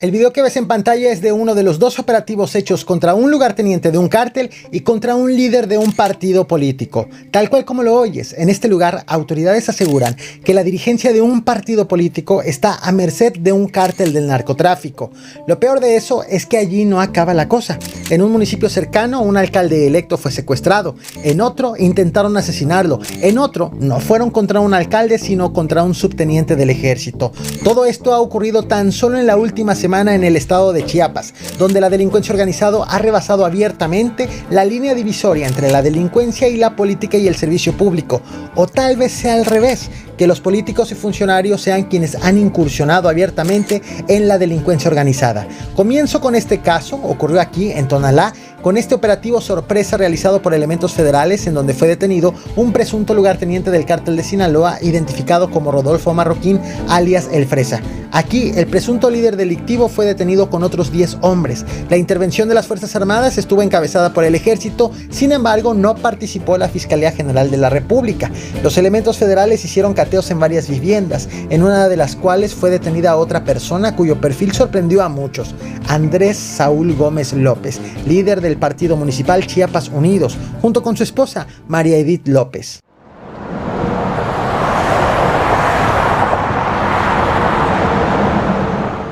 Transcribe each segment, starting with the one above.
El video que ves en pantalla es de uno de los dos operativos hechos contra un lugarteniente de un cártel y contra un líder de un partido político. Tal cual como lo oyes, en este lugar autoridades aseguran que la dirigencia de un partido político está a merced de un cártel del narcotráfico. Lo peor de eso es que allí no acaba la cosa. En un municipio cercano, un alcalde electo fue secuestrado. En otro, intentaron asesinarlo. En otro, no fueron contra un alcalde, sino contra un subteniente del ejército. Todo esto ha ocurrido tan solo en la última semana en el estado de Chiapas, donde la delincuencia organizada ha rebasado abiertamente la línea divisoria entre la delincuencia y la política y el servicio público. O tal vez sea al revés, que los políticos y funcionarios sean quienes han incursionado abiertamente en la delincuencia organizada. Comienzo con este caso, ocurrió aquí en Tonalá, con este operativo sorpresa realizado por elementos federales en donde fue detenido un presunto lugarteniente del cártel de Sinaloa identificado como Rodolfo Marroquín, alias El Fresa. Aquí, el presunto líder delictivo fue detenido con otros 10 hombres. La intervención de las Fuerzas Armadas estuvo encabezada por el Ejército, sin embargo, no participó la Fiscalía General de la República. Los elementos federales hicieron cateos en varias viviendas, en una de las cuales fue detenida otra persona cuyo perfil sorprendió a muchos: Andrés Saúl Gómez López, líder del Partido Municipal Chiapas Unidos, junto con su esposa, María Edith López.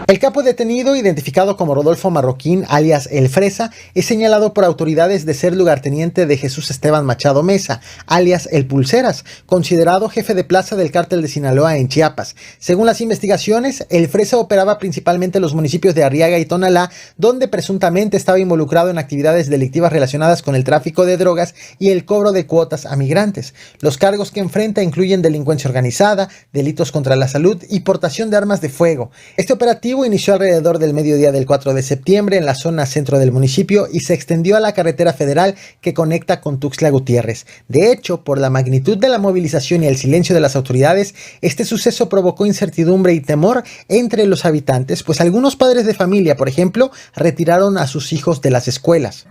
El capo detenido, identificado como Rodolfo Marroquín, alias El Fresa, es señalado por autoridades de ser lugarteniente de Jesús Esteban Machado Mesa, alias El Pulseras, considerado jefe de plaza del cártel de Sinaloa en Chiapas. Según las investigaciones, El Fresa operaba principalmente en los municipios de Arriaga y Tonalá, donde presuntamente estaba involucrado en actividades delictivas relacionadas con el tráfico de drogas y el cobro de cuotas a migrantes. Los cargos que enfrenta incluyen delincuencia organizada, delitos contra la salud y portación de armas de fuego. Este operativo inició alrededor del mediodía del 4 de septiembre en la zona centro del municipio y se extendió a la carretera federal que conecta con Tuxtla Gutiérrez. De hecho, por la magnitud de la movilización y el silencio de las autoridades, este suceso provocó incertidumbre y temor entre los habitantes, pues algunos padres de familia, por ejemplo, retiraron a sus hijos de las escuelas.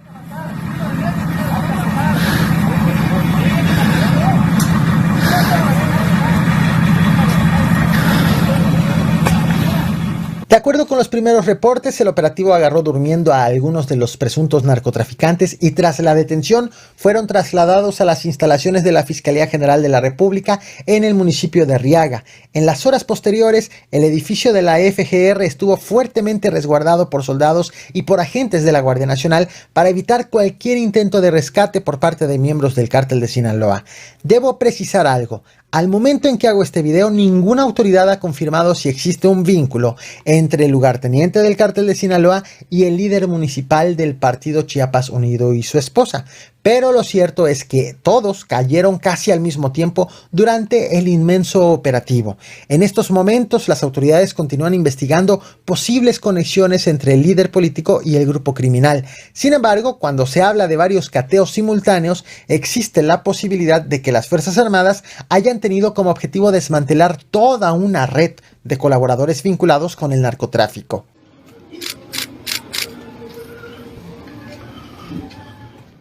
De acuerdo con los primeros reportes, el operativo agarró durmiendo a algunos de los presuntos narcotraficantes y tras la detención fueron trasladados a las instalaciones de la Fiscalía General de la República en el municipio de Arriaga. En las horas posteriores, el edificio de la FGR estuvo fuertemente resguardado por soldados y por agentes de la Guardia Nacional para evitar cualquier intento de rescate por parte de miembros del cártel de Sinaloa. Debo precisar algo. Al momento en que hago este video, ninguna autoridad ha confirmado si existe un vínculo entre el lugarteniente del cártel de Sinaloa y el líder municipal del partido Chiapas Unido y su esposa. Pero lo cierto es que todos cayeron casi al mismo tiempo durante el inmenso operativo. En estos momentos, las autoridades continúan investigando posibles conexiones entre el líder político y el grupo criminal. Sin embargo, cuando se habla de varios cateos simultáneos, existe la posibilidad de que las Fuerzas Armadas hayan tenido como objetivo desmantelar toda una red de colaboradores vinculados con el narcotráfico.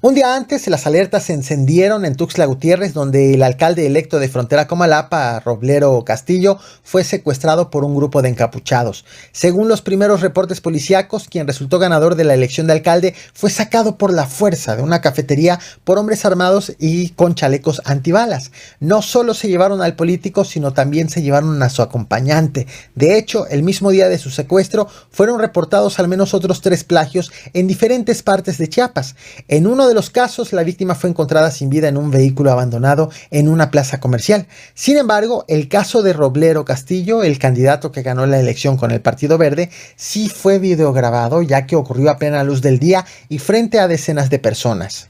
Un día antes, las alertas se encendieron en Tuxtla Gutiérrez, donde el alcalde electo de Frontera Comalapa, Roblero Castillo, fue secuestrado por un grupo de encapuchados. Según los primeros reportes policíacos, quien resultó ganador de la elección de alcalde fue sacado por la fuerza de una cafetería por hombres armados y con chalecos antibalas. No solo se llevaron al político, sino también se llevaron a su acompañante. De hecho, el mismo día de su secuestro, fueron reportados al menos otros 3 plagios en diferentes partes de Chiapas. En uno de los casos, la víctima fue encontrada sin vida en un vehículo abandonado en una plaza comercial. Sin embargo, el caso de Roblero Castillo, el candidato que ganó la elección con el Partido Verde, sí fue videograbado, ya que ocurrió a plena luz del día y frente a decenas de personas.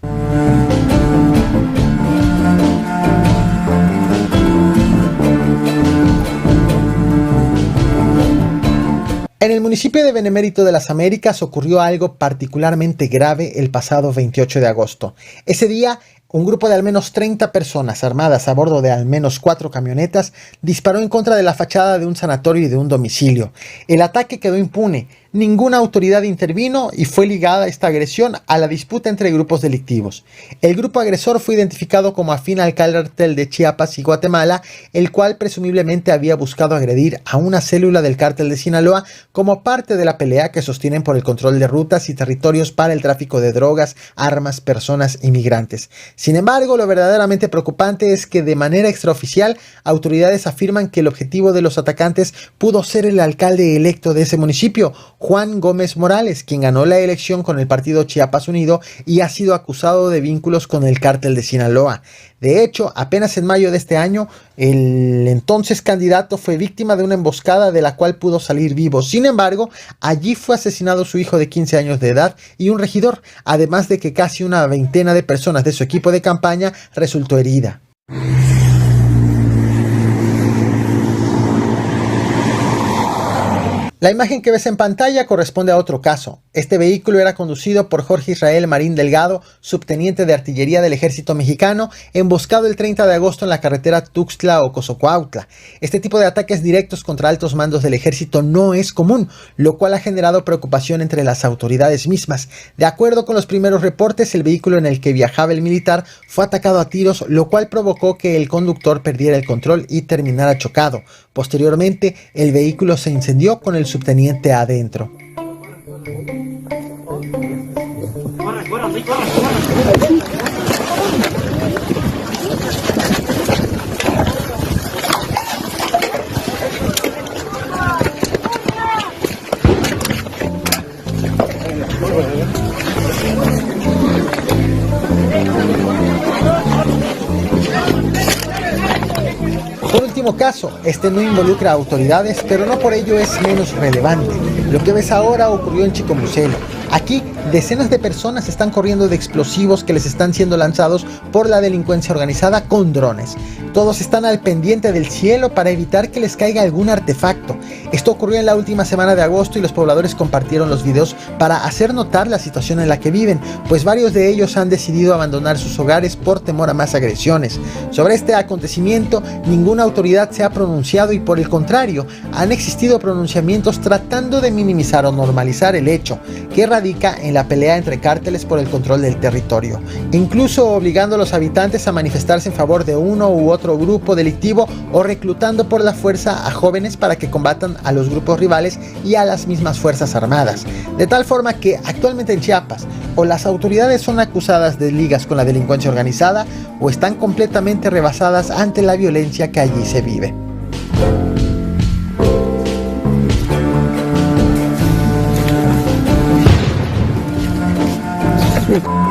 En el municipio de Benemérito de las Américas ocurrió algo particularmente grave el pasado 28 de agosto. Ese día, Un grupo de al menos 30 personas armadas a bordo de al menos 4 camionetas disparó en contra de la fachada de un sanatorio y de un domicilio. El ataque quedó impune, ninguna autoridad intervino y fue ligada esta agresión a la disputa entre grupos delictivos. El grupo agresor fue identificado como afín al cártel de Chiapas y Guatemala, el cual presumiblemente había buscado agredir a una célula del cártel de Sinaloa como parte de la pelea que sostienen por el control de rutas y territorios para el tráfico de drogas, armas, personas y migrantes. Sin embargo, lo verdaderamente preocupante es que de manera extraoficial, autoridades afirman que el objetivo de los atacantes pudo ser el alcalde electo de ese municipio, Juan Gómez Morales, quien ganó la elección con el partido Chiapas Unido y ha sido acusado de vínculos con el cártel de Sinaloa. De hecho, apenas en mayo de este año, el entonces candidato fue víctima de una emboscada de la cual pudo salir vivo. Sin embargo, allí fue asesinado su hijo de 15 años de edad y un regidor, además de que casi una veintena de personas de su equipo de campaña resultó herida. La imagen que ves en pantalla corresponde a otro caso. Este vehículo era conducido por Jorge Israel Marín Delgado, subteniente de artillería del ejército mexicano, emboscado el 30 de agosto en la carretera Tuxtla-Ocosocuautla. Este tipo de ataques directos contra altos mandos del ejército no es común, lo cual ha generado preocupación entre las autoridades mismas. De acuerdo con los primeros reportes, el vehículo en el que viajaba el militar fue atacado a tiros, lo cual provocó que el conductor perdiera el control y terminara chocado. Posteriormente, el vehículo se incendió con el subteniente adentro. Por último caso, este no involucra a autoridades, pero no por ello es menos relevante. Lo que ves ahora ocurrió en Chicomucelo. Aquí, decenas de personas están corriendo de explosivos que les están siendo lanzados por la delincuencia organizada con drones. Todos están al pendiente del cielo para evitar que les caiga algún artefacto. Esto ocurrió en la última semana de agosto y los pobladores compartieron los videos para hacer notar la situación en la que viven, pues varios de ellos han decidido abandonar sus hogares por temor a más agresiones. Sobre este acontecimiento, ninguna autoridad se ha pronunciado y por el contrario, han existido pronunciamientos tratando de minimizar o normalizar el hecho, que radica en la pelea entre cárteles por el control del territorio, incluso obligando a los habitantes a manifestarse en favor de uno u otro grupo delictivo o reclutando por la fuerza a jóvenes para que combatan a los grupos rivales y a las mismas fuerzas armadas. De tal forma que actualmente en Chiapas, o las autoridades son acusadas de ligas con la delincuencia organizada o están completamente rebasadas ante la violencia que allí se vive. Sí.